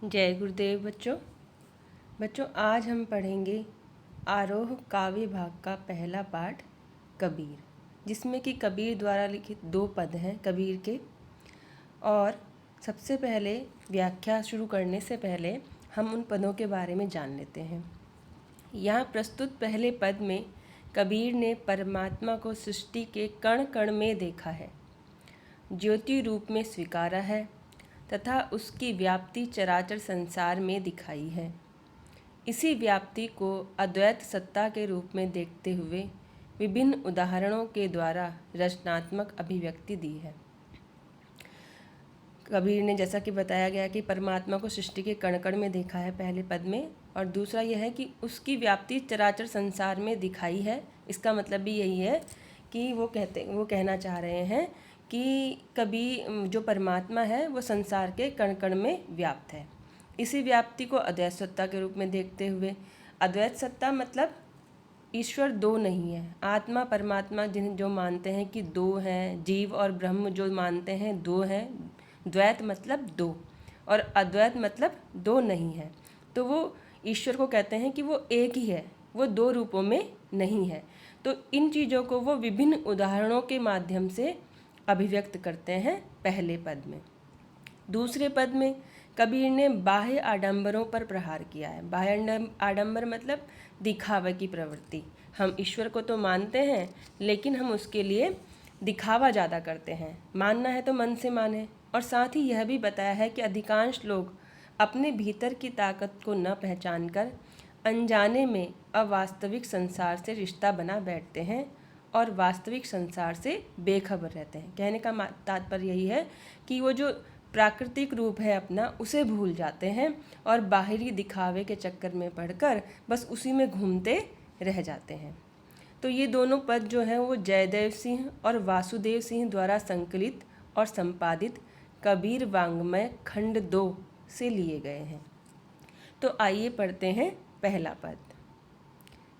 जय गुरुदेव बच्चों आज हम पढ़ेंगे आरोह काव्य भाग का पहला पाठ कबीर, जिसमें कि कबीर द्वारा लिखित 2 पद हैं कबीर के। और सबसे पहले व्याख्या शुरू करने से पहले हम उन पदों के बारे में जान लेते हैं। यहाँ प्रस्तुत पहले पद में कबीर ने परमात्मा को सृष्टि के कण कण में देखा है, ज्योति रूप में स्वीकारा है तथा उसकी व्याप्ति चराचर संसार में दिखाई है। इसी व्याप्ति को अद्वैत सत्ता के रूप में देखते हुए विभिन्न उदाहरणों के द्वारा रचनात्मक अभिव्यक्ति दी है। कबीर ने जैसा कि बताया गया कि परमात्मा को सृष्टि के कण कण में देखा है पहले पद में, और दूसरा यह है कि उसकी व्याप्ति चराचर संसार में दिखाई है। इसका मतलब भी यही है कि वो कहना चाह रहे हैं कि कभी जो परमात्मा है वो संसार के कण कण में व्याप्त है। इसी व्याप्ति को अद्वैत सत्ता के रूप में देखते हुए, अद्वैत सत्ता मतलब ईश्वर दो नहीं है। आत्मा परमात्मा जो मानते हैं कि दो हैं, जीव और ब्रह्म जो मानते हैं दो हैं। द्वैत मतलब दो और अद्वैत मतलब दो नहीं है। तो वो ईश्वर को कहते हैं कि वो एक ही है, वो दो रूपों में नहीं है। तो इन चीज़ों को वो विभिन्न उदाहरणों के माध्यम से अभिव्यक्त करते हैं पहले पद में। दूसरे पद में कबीर ने बाह्य आडंबरों पर प्रहार किया है। बाह्य आडंबर मतलब दिखावे की प्रवृत्ति। हम ईश्वर को तो मानते हैं, लेकिन हम उसके लिए दिखावा ज़्यादा करते हैं। मानना है तो मन से माने। और साथ ही यह भी बताया है कि अधिकांश लोग अपने भीतर की ताकत को न पहचानकर अनजाने में अवास्तविक संसार से रिश्ता बना बैठते हैं और वास्तविक संसार से बेखबर रहते हैं। कहने का तात्पर्य यही है कि वो जो प्राकृतिक रूप है अपना, उसे भूल जाते हैं और बाहरी दिखावे के चक्कर में पड़कर बस उसी में घूमते रह जाते हैं। तो ये दोनों पद जो हैं वो जयदेव सिंह और वासुदेव सिंह द्वारा संकलित और संपादित कबीर वाङ्मय खंड 2 से लिए गए हैं। तो आइए पढ़ते हैं पहला पद।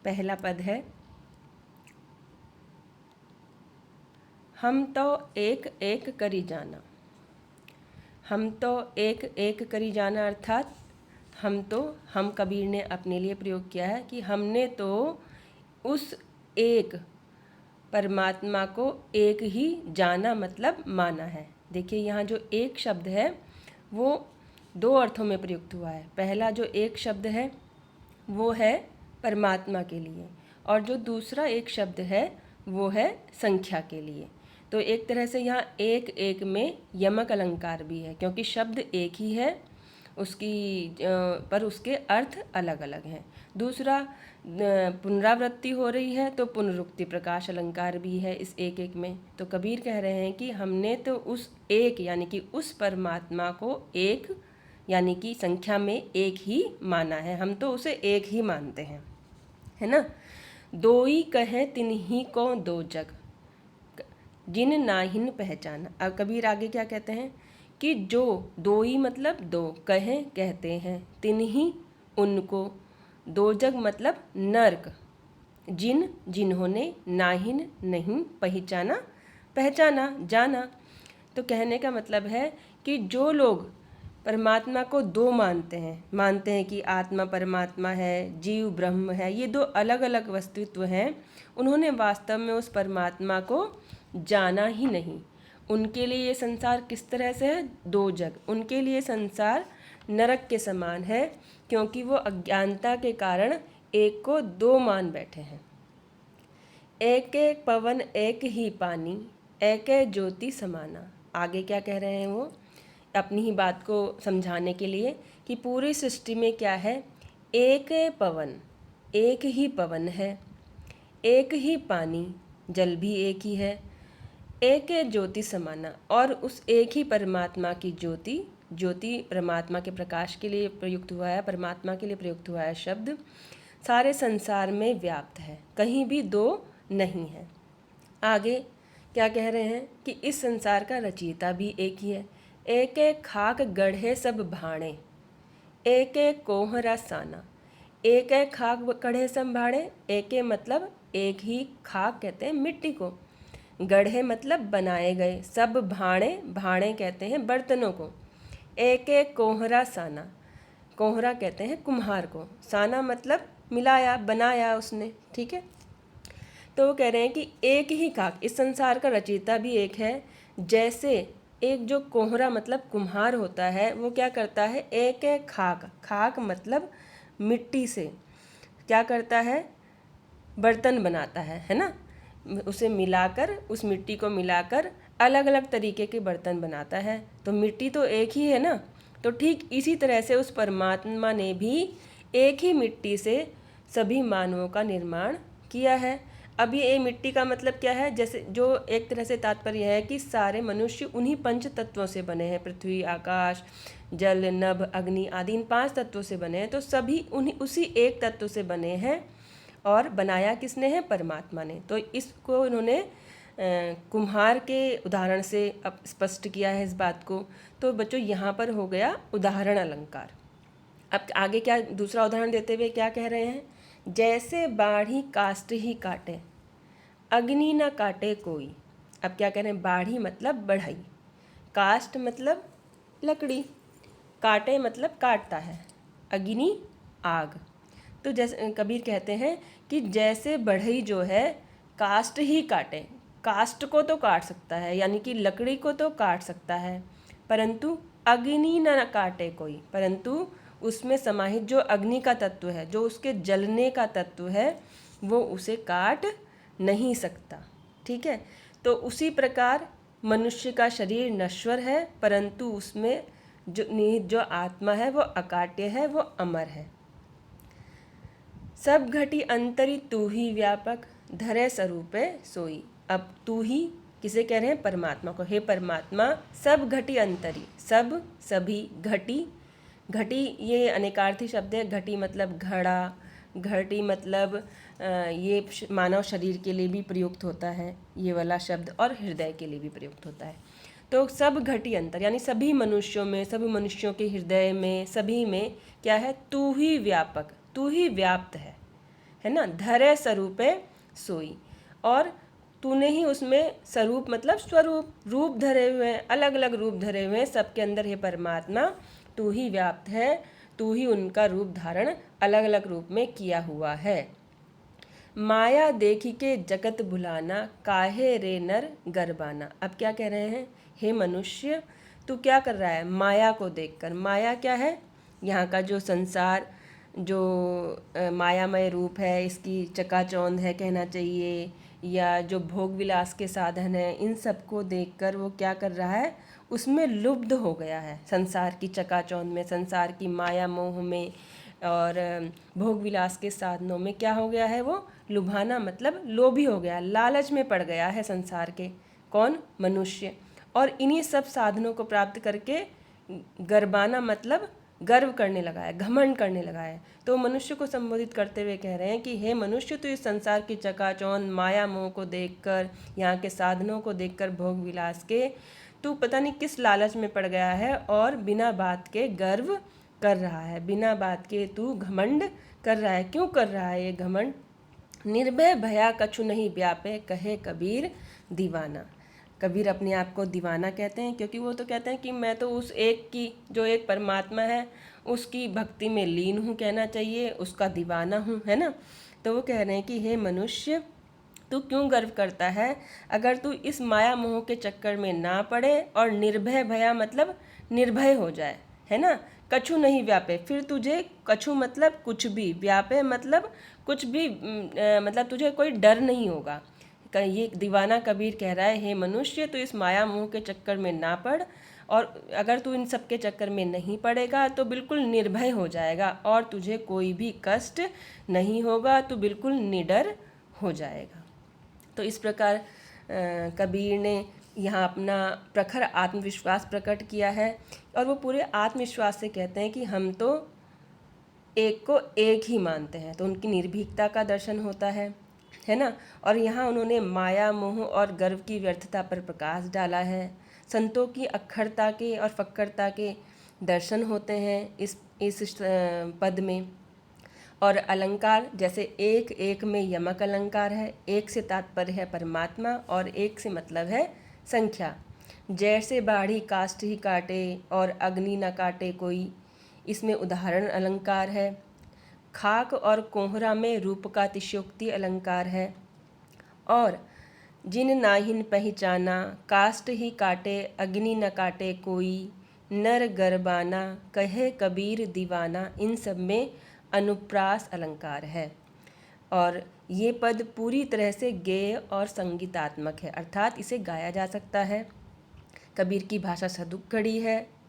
पहला पद है, हम तो एक एक करी जाना। हम तो एक एक करी जाना अर्थात हम कबीर ने अपने लिए प्रयोग किया है कि हमने तो उस एक परमात्मा को एक ही जाना मतलब माना है। देखिए यहाँ जो एक शब्द है वो 2 अर्थों में प्रयुक्त हुआ है। पहला जो एक शब्द है वो है परमात्मा के लिए, और जो दूसरा एक शब्द है वो है संख्या के लिए। तो एक तरह से यहाँ एक एक में यमक अलंकार भी है, क्योंकि शब्द एक ही है पर उसके अर्थ अलग अलग हैं। दूसरा पुनरावृत्ति हो रही है तो पुनरुक्ति प्रकाश अलंकार भी है इस एक एक में। तो कबीर कह रहे हैं कि हमने तो उस एक यानी कि उस परमात्मा को एक यानी कि संख्या में एक ही माना है। हम तो उसे एक ही मानते हैं, है ना। दोई कहे तिन्ही को दो जग, जिन नाहिन पहचाना। अब कबीर आगे क्या कहते हैं कि जो दोई मतलब दो, कहे कहते हैं, तिन्ही उनको, दो जग मतलब नरक, जिन जिन्होंने, नाहिन नहीं, पहचाना जाना। तो कहने का मतलब है कि जो लोग परमात्मा को दो मानते हैं कि आत्मा परमात्मा है, जीव ब्रह्म है, ये 2 अलग अलग वस्तुत्व हैं, उन्होंने वास्तव में उस परमात्मा को जाना ही नहीं। उनके लिए ये संसार किस तरह से है? 2 जग। उनके लिए संसार नरक के समान है, क्योंकि वो अज्ञानता के कारण एक को 2 मान बैठे हैं। एक एक पवन एक ही पानी, एक ज्योति समाना। आगे क्या कह रहे हैं वो अपनी ही बात को समझाने के लिए कि पूरी सृष्टि में क्या है, एक पवन, एक ही पवन है, एक ही पानी, जल भी एक ही है, एक ज्योति समाना। और उस एक ही परमात्मा की ज्योति परमात्मा के प्रकाश के लिए प्रयुक्त हुआ है, परमात्मा के लिए प्रयुक्त हुआ है शब्द, सारे संसार में व्याप्त है, कहीं भी 2 नहीं है। आगे क्या कह रहे हैं कि इस संसार का रचयिता भी एक ही है। एक एक खाक गढ़े सब भाणे, एक एक कोहरा साना। एक एक खाक गढ़े सब भाणे, एक मतलब एक ही खाक कहते हैं मिट्टी को, गढ़े मतलब बनाए गए, सब भाणे कहते हैं बर्तनों को, एक एक कोहरा साना। कोहरा कहते हैं कुम्हार को, साना मतलब मिलाया, बनाया उसने, ठीक है। तो वो कह रहे हैं कि एक ही खाक, इस संसार का रचयिता भी एक है। जैसे एक जो कोहरा मतलब कुम्हार होता है, वो क्या करता है, एक एक खाक, खाक मतलब मिट्टी से क्या करता है, बर्तन बनाता है ना, उसे मिलाकर, उस मिट्टी को मिलाकर अलग अलग तरीके के बर्तन बनाता है। तो मिट्टी तो एक ही है ना। तो ठीक इसी तरह से उस परमात्मा ने भी एक ही मिट्टी से सभी मानवों का निर्माण किया है। अब ये मिट्टी का मतलब क्या है, जैसे जो एक तरह से तात्पर्य है कि सारे मनुष्य उन्हीं पंच तत्वों से बने हैं, पृथ्वी, आकाश, जल, नभ, अग्नि आदि, इन 5 तत्वों से बने हैं। तो सभी उन्हीं उसी एक तत्व से बने हैं, और बनाया किसने है, परमात्मा ने। तो इसको इन्होंने कुम्हार के उदाहरण से अब स्पष्ट किया है इस बात को। तो बच्चों यहाँ पर हो गया उदाहरण अलंकार। अब आगे क्या दूसरा उदाहरण देते हुए क्या कह रहे हैं, जैसे बाढ़ी काष्ठ ही काटे, अग्नि न काटे कोई। अब क्या कह रहे हैं, बाढ़ी मतलब बढ़ई, काष्ठ मतलब लकड़ी, काटे मतलब काटता है, अग्नि आग। तो जैसे कबीर कहते हैं कि जैसे बढ़ई जो है काष्ठ ही काटे, काष्ठ को तो काट सकता है, यानी कि लकड़ी को तो काट सकता है, परंतु अग्नि न काटे कोई, परंतु उसमें समाहित जो अग्नि का तत्व है, जो उसके जलने का तत्व है, वो उसे काट नहीं सकता, ठीक है। तो उसी प्रकार मनुष्य का शरीर नश्वर है, परंतु उसमें जो निहित जो आत्मा है वो अकाट्य है, वो अमर है। सब घटी अंतरी तू ही व्यापक, धरे स्वरूपे सोई। अब तू ही किसे कह रहे हैं, परमात्मा को। हे परमात्मा, सब घटी अंतरी, सब सभी, घटी, घटी ये अनेकार्थी शब्द है। घटी मतलब घड़ा, घटी मतलब ये मानव शरीर के लिए भी प्रयुक्त होता है ये वाला शब्द, और हृदय के लिए भी प्रयुक्त होता है। तो सब घटी अंतर यानी सभी मनुष्यों में, सभी मनुष्यों के हृदय में, सभी में क्या है, तू ही व्यापक, तू ही व्याप्त है ना। धरे स्वरूपे सोई, और तूने ही उसमें स्वरूप मतलब स्वरूप, रूप धरे हुए हैं, अलग अलग रूप धरे हुए हैं सबके अंदर। हे परमात्मा, तू ही व्याप्त है, तू ही उनका रूप धारण अलग अलग रूप में किया हुआ है। माया देखी के जगत भुलाना, काहे रे नर गरबाना। अब क्या कह रहे हैं, हे मनुष्य तू क्या कर रहा है, माया को देखकर। माया क्या है, यहाँ का जो संसार, जो मायामय रूप है, इसकी चकाचौंध है कहना चाहिए, या जो भोग विलास के साधन है, इन सबको देखकर वो क्या कर रहा है, उसमें लुब्ध हो गया है। संसार की चकाचौंध में, संसार की माया मोह में और भोग विलास के साधनों में क्या हो गया है, वो लुभाना मतलब लोभी हो गया, लालच में पड़ गया है संसार के। कौन, मनुष्य। और इन्हीं सब साधनों को प्राप्त करके गर्बाना मतलब गर्व करने लगा है, घमंड करने लगा है। तो मनुष्य को संबोधित करते हुए कह रहे हैं कि हे मनुष्य, तू इस संसार की चकाचौंध माया मोह को देखकर, यहाँ के साधनों को देखकर, भोग विलास के, तू पता नहीं किस लालच में पड़ गया है, और बिना बात के गर्व कर रहा है, बिना बात के तू घमंड कर रहा है। क्यों कर रहा है ये घमंड, निर्भय भया कछु नहीं व्यापे, कहे कबीर दीवाना। कबीर अपने आप को दीवाना कहते हैं, क्योंकि वो तो कहते हैं कि मैं तो उस एक की, जो एक परमात्मा है, उसकी भक्ति में लीन हूँ कहना चाहिए, उसका दीवाना हूँ, है ना। तो वो कह रहे हैं कि हे मनुष्य, तू क्यों गर्व करता है, अगर तू इस माया मोह के चक्कर में ना पड़े और निर्भय भया मतलब निर्भय हो जाए, है ना। कछु नहीं व्यापे, फिर तुझे, कछु मतलब कुछ भी, व्यापे मतलब कुछ भी, मतलब तुझे कोई डर नहीं होगा। ये दीवाना कबीर कह रहा है, हे मनुष्य, तू इस माया मोह के चक्कर में ना पड़, और अगर तू इन सब के चक्कर में नहीं पड़ेगा तो बिल्कुल निर्भय हो जाएगा, और तुझे कोई भी कष्ट नहीं होगा, तू बिल्कुल निडर हो जाएगा। तो इस प्रकार कबीर ने यहाँ अपना प्रखर आत्मविश्वास प्रकट किया है, और वो पूरे आत्मविश्वास से कहते हैं कि हम तो एक को एक ही मानते हैं। तो उनकी निर्भीकता का दर्शन होता है ना। और यहाँ उन्होंने माया मोह और गर्व की व्यर्थता पर प्रकाश डाला है। संतों की अक्षरता के और फक्करता के दर्शन होते हैं इस पद में। और अलंकार, जैसे एक एक में यमक अलंकार है, एक से तात्पर्य है परमात्मा, और एक से मतलब है संख्या। जैसे बाढ़ी काष्ठ ही काटे और अग्नि न काटे कोई, इसमें उदाहरण अलंकार है। खाक और कोहरा में रूप का अतिशयोक्ति अलंकार है। और जिन नाहिन पहचाना, काष्ठ ही काटे अग्नि न काटे कोई, नर गरबाना कहे कबीर दीवाना, इन सब में अनुप्रास अलंकार है। और ये पद पूरी तरह से गेय और संगीतात्मक है, अर्थात इसे गाया जा सकता है। कबीर की भाषा सदुक्कड़ी है,